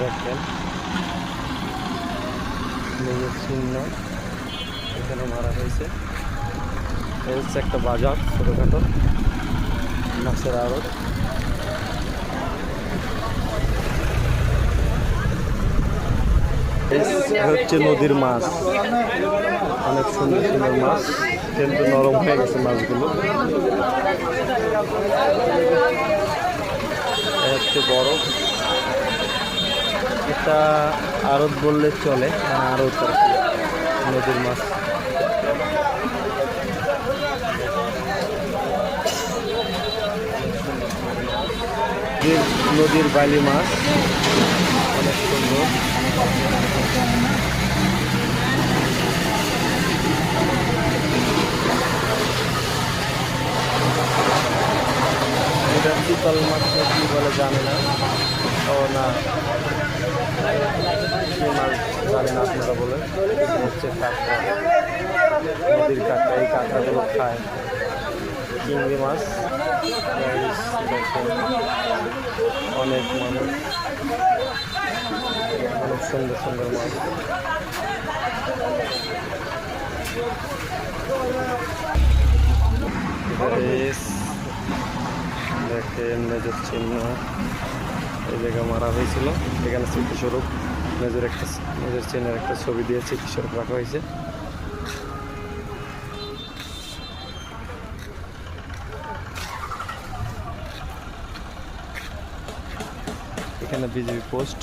দেখেন মেজর চিহ্ন এখানে মারা হয়েছে। এই হচ্ছে একটা বাজার, ছোটোখাটো মাছের আড়ত। হচ্ছে নদীর মাছ, অনেক সুন্দর সুন্দর মাছ, কিন্তু নরম হয়ে গেছে মাছগুলো। হচ্ছে বরফ, এটা আড়ত বললে চলে, আড়ত নদীর মাছ। নদীর বালি মাছ অনেক সুন্দর। এটা চিতল মাছ কি বলে জানি না, ও না কি মাছ জানি না আপনারা বলে। হচ্ছে কাঁকড়া, নদীর কাঁকড়া, এই কাঁকড়াগুলো খায়। চিংড়ি মাছ, অনেক মানুষ, অনেক সুন্দর সুন্দর মাছ। দেখেন মেজর চিহ্ন, এই জায়গায় মারা হয়েছিল, এখানে স্মৃতিস্বরূপ মেজর চিহ্নের একটা ছবি দিয়ে স্মৃতিস্বরূপ রাখা হয়েছে। এখানে বিজেপি পোস্ট।